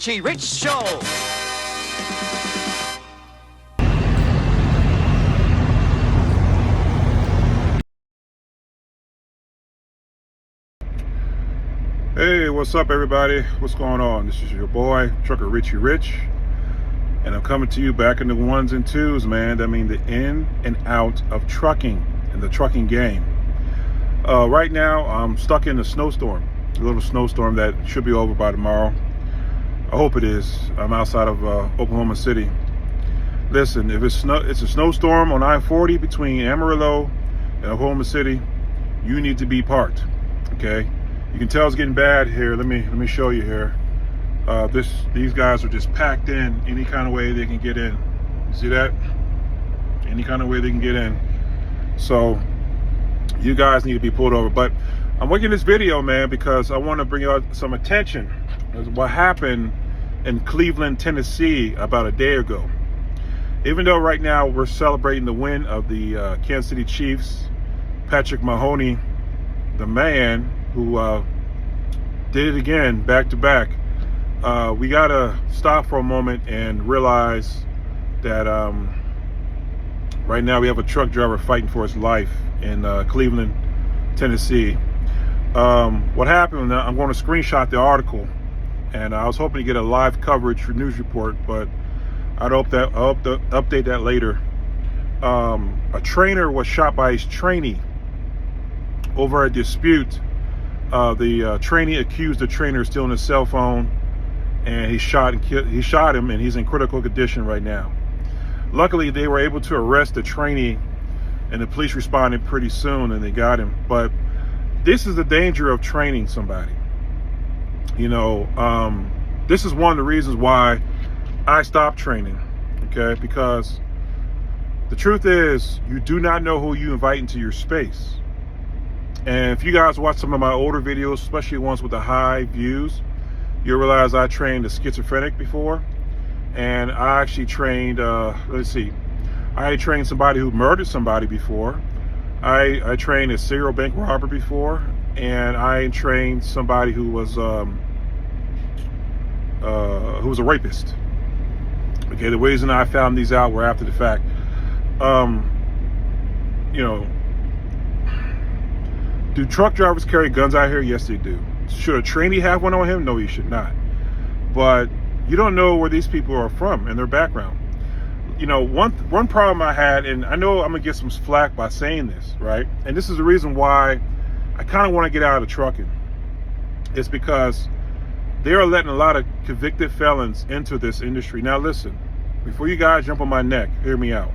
Richie Rich Show. Hey, what's up, everybody? What's going on? This is your boy, Trucker Richie Rich, and I'm coming to you back in the ones and twos, man. I mean, the in and out of trucking and the trucking game. Right now, I'm stuck in a snowstorm, a little snowstorm that should be over by tomorrow. I hope it is. I'm outside of Oklahoma City. Listen, if it's a snowstorm on I-40 between Amarillo and Oklahoma City, you need to be parked. Okay. You can tell it's getting bad here. Let me show you here. These guys are just packed in any kind of way they can get in. You see that? Any kind of way they can get in. So you guys need to be pulled over. But I'm making this video, man, because I want to bring out some attention to what happened in Cleveland, Tennessee about a day ago. Even though right now we're celebrating the win of the Kansas City Chiefs, Patrick Mahoney, the man who did it again back to back, we gotta stop for a moment and realize that right now we have a truck driver fighting for his life in Cleveland, Tennessee. What happened, I'm going to screenshot the article, and I was hoping to get a live coverage for news report, but I'll update that later. A trainer was shot by his trainee over a dispute. The trainee accused the trainer of stealing his cell phone, and he shot him, and he's in critical condition right now. Luckily, they were able to arrest the trainee, and the police responded pretty soon, and they got him. But this is the danger of training somebody. You know, this is one of the reasons why I stopped training, okay? Because the truth is, you do not know who you invite into your space. And if you guys watch some of my older videos, especially ones with the high views, you'll realize I trained a schizophrenic before. And I actually trained, I trained somebody who murdered somebody before. I trained a serial bank robber before. And I trained somebody who was a rapist. Okay, the reason I found these out were after the fact. You know, do truck drivers carry guns out here? Yes, they do. Should a trainee have one on him? No, he should not. But you don't know where these people are from and their background. You know, one problem I had, and I know I'm gonna get some flack by saying this, right? And this is the reason why I kind of want to get out of trucking. It's because they are letting a lot of convicted felons into this industry. Now, listen, before you guys jump on my neck, hear me out.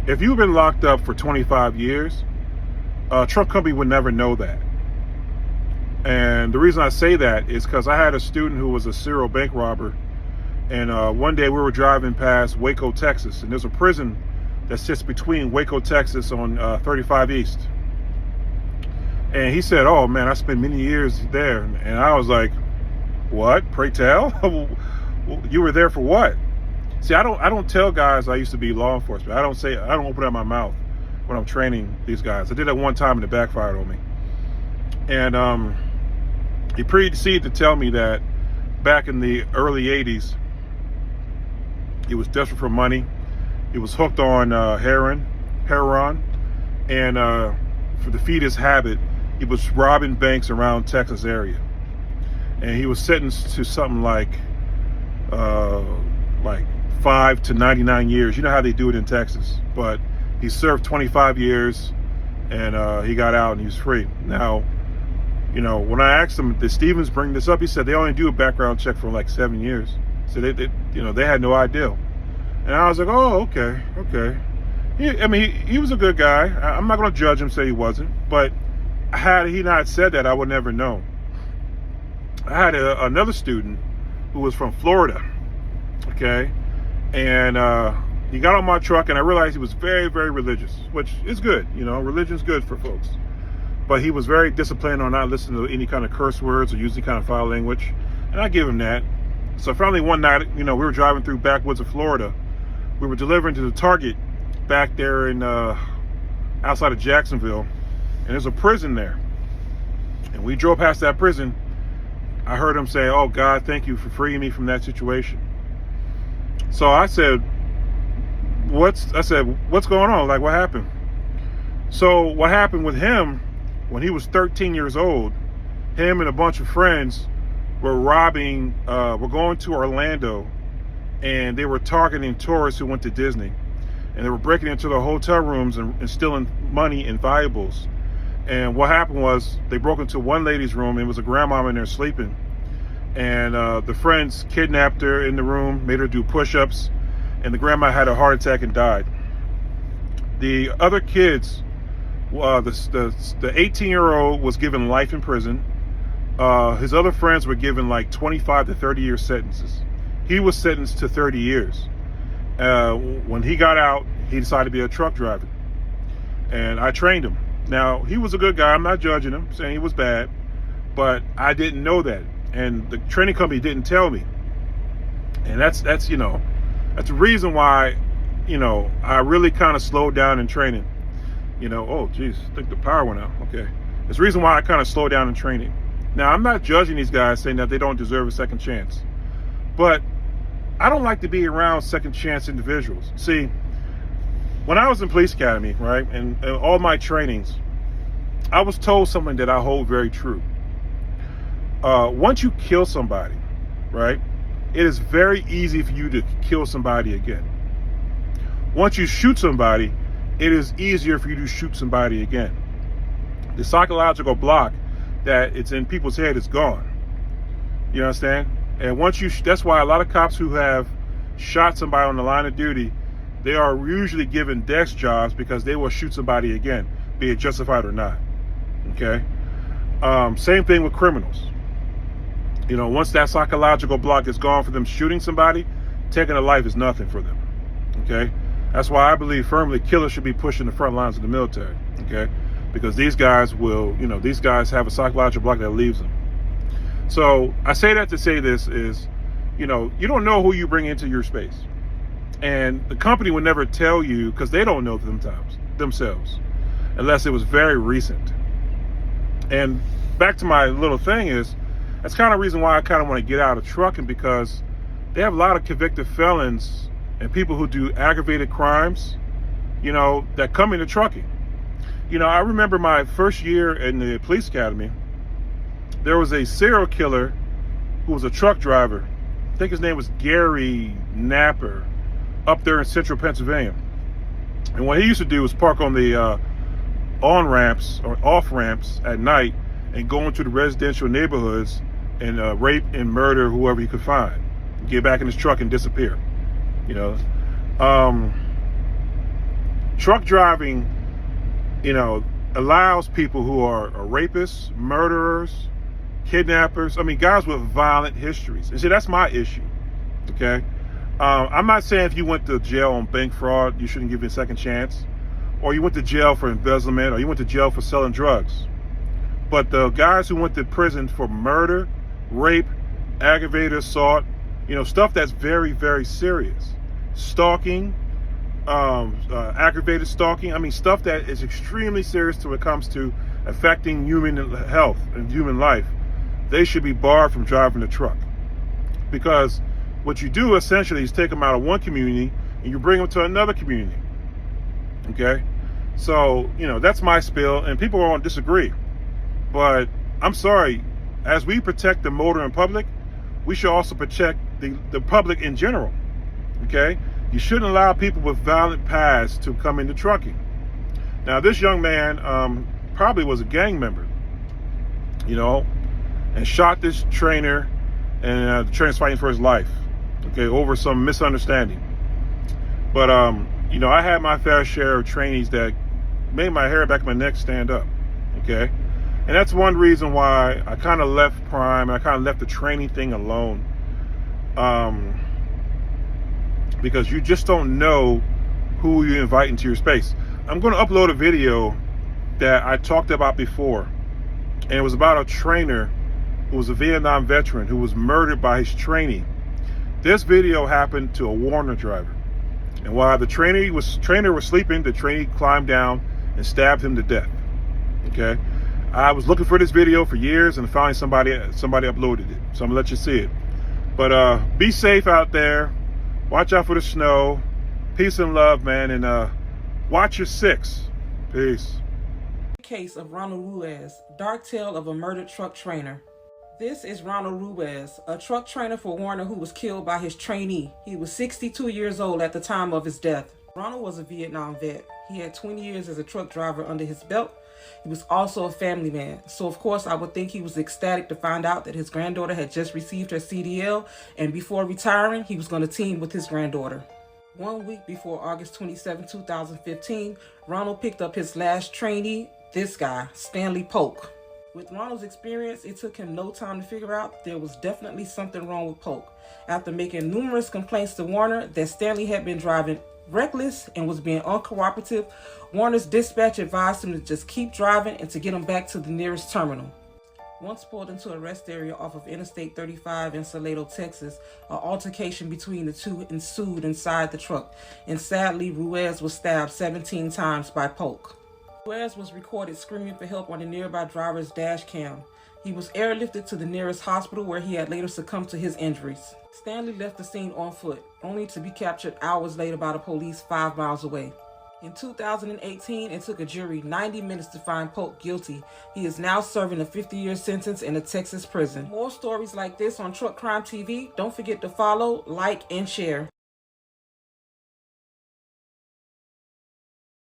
If you've been locked up for 25 years, a truck company would never know that. And the reason I say that is because I had a student who was a serial bank robber. And one day we were driving past Waco, Texas. And there's a prison that sits between Waco, Texas on 35 East. And he said, oh man, I spent many years there. And I was like, what? Pray tell? You were there for what? See, I don't tell guys I used to be law enforcement. I don't open up my mouth when I'm training these guys. I did that one time and it backfired on me. And he proceeded to tell me that back in the early 80s, he was desperate for money. He was hooked on heroin, and to feed his habit, he was robbing banks around Texas area. And he was sentenced to something like 5 to 99 years. You know how they do it in Texas. But he served 25 years and he got out and he was free. Now, you know, when I asked him, did Stevens bring this up? He said they only do a background check for like 7 years. So they had no idea. And I was like, oh, okay. He was a good guy. I'm not going to judge him, say he wasn't. But had he not said that, I would never know. I had another student who was from Florida, okay? And he got on my truck, and I realized he was very, very religious, which is good. You know, religion's good for folks. But he was very disciplined on not listening to any kind of curse words or using kind of foul language. And I give him that. So finally one night, you know, we were driving through backwoods of Florida. We were delivering to the Target back there in outside of Jacksonville. And there's a prison there. And we drove past that prison. I heard him say, "Oh God, thank you for freeing me from that situation." So I said, what's going on? Like, what happened? So what happened with him, when he was 13 years old, him and a bunch of friends were going to Orlando, and they were targeting tourists who went to Disney, and they were breaking into the hotel rooms and stealing money and valuables. And what happened was, they broke into one lady's room, and it was a grandmama in there sleeping, and the friends kidnapped her in the room, made her do push-ups, and the grandma had a heart attack and died. The other kids, the 18-year-old was given life in prison. His other friends were given like 25 to 30-year sentences. He was sentenced to 30 years. When he got out, he decided to be a truck driver, and I trained him. Now, he was a good guy. I'm not judging him, saying he was bad, but I didn't know that, and the training company didn't tell me. And that's the reason why, I really kind of slowed down in training. Oh geez, I think the power went out. Okay, it's the reason why I kind of slowed down in training. Now, I'm not judging these guys, saying that they don't deserve a second chance, but I don't like to be around second chance individuals. See, when I was in police academy, right, and all my trainings, I was told something that I hold very true. Once you kill somebody, right, it is very easy for you to kill somebody again. Once you shoot somebody, it is easier for you to shoot somebody again. The psychological block that it's in people's head is gone. You understand? And that's why a lot of cops who have shot somebody on the line of duty, they are usually given desk jobs, because they will shoot somebody again, be it justified or not. Okay? Same thing with criminals. Once that psychological block is gone for them shooting somebody, taking a life is nothing for them. Okay? That's why I believe firmly killers should be pushed in the front lines of the military. Okay? Because these guys have a psychological block that leaves them. So I say that to say this is, you don't know who you bring into your space. And the company would never tell you, because they don't know themselves, unless it was very recent. And back to my little thing is, that's kind of the reason why I kind of want to get out of trucking, because they have a lot of convicted felons and people who do aggravated crimes, that come into trucking. I remember my first year in the police academy, there was a serial killer who was a truck driver. I think his name was Gary Napper, up there in central Pennsylvania. And what he used to do was park on the on-ramps or off-ramps at night and go into the residential neighborhoods and rape and murder whoever he could find. Get back in his truck and disappear. Truck driving, allows people who are rapists, murderers, kidnappers, guys with violent histories. And see, that's my issue. Okay? I'm not saying if you went to jail on bank fraud, you shouldn't give it a second chance, or you went to jail for embezzlement, or you went to jail for selling drugs. But the guys who went to prison for murder, rape, aggravated assault, stuff that's very, very serious, stalking, aggravated stalking, stuff that is extremely serious when it comes to affecting human health and human life, they should be barred from driving the truck. Because what you do essentially is take them out of one community and you bring them to another community. Okay? So, that's my spiel, and people won't disagree. But I'm sorry, as we protect the motoring public, we should also protect the public in general. Okay? You shouldn't allow people with violent pasts to come into trucking. Now, this young man probably was a gang member, and shot this trainer, and the trainer's fighting for his life, okay, over some misunderstanding. But, I had my fair share of trainees that made my hair back of my neck stand up, okay? And that's one reason why I kind of left Prime, and I kind of left the training thing alone. Because you just don't know who you invite into your space. I'm going to upload a video that I talked about before, and it was about a trainer who was a Vietnam veteran who was murdered by his trainee. This video happened to a Warner driver, and while the trainer was sleeping, the trainee climbed down and stabbed him to death. Okay, I was looking for this video for years, and finally somebody uploaded it. So I'm gonna let you see it. But be safe out there. Watch out for the snow. Peace and love, man, and watch your six. Peace. Case of Ronald Ruez, dark tale of a murdered truck trainer. This is Ronald Ruez, a truck trainer for Warner who was killed by his trainee. He was 62 years old at the time of his death. Ronald was a Vietnam vet. He had 20 years as a truck driver under his belt. He was also a family man. So of course I would think he was ecstatic to find out that his granddaughter had just received her CDL, and before retiring, he was going to team with his granddaughter. 1 week before August 27, 2015, Ronald picked up his last trainee, this guy, Stanley Polk. With Ronald's experience, it took him no time to figure out there was definitely something wrong with Polk. After making numerous complaints to Warner that Stanley had been driving reckless and was being uncooperative, Warner's dispatch advised him to just keep driving and to get him back to the nearest terminal. Once pulled into a rest area off of Interstate 35 in Salado, Texas, an altercation between the two ensued inside the truck, and sadly, Ruez was stabbed 17 times by Polk. Ruez was recorded screaming for help on the nearby driver's dash cam. He was airlifted to the nearest hospital where he had later succumbed to his injuries. Stanley left the scene on foot, only to be captured hours later by the police 5 miles away. In 2018, it took a jury 90 minutes to find Polk guilty. He is now serving a 50-year sentence in a Texas prison. More stories like this on Truck Crime TV. Don't forget to follow, like, and share.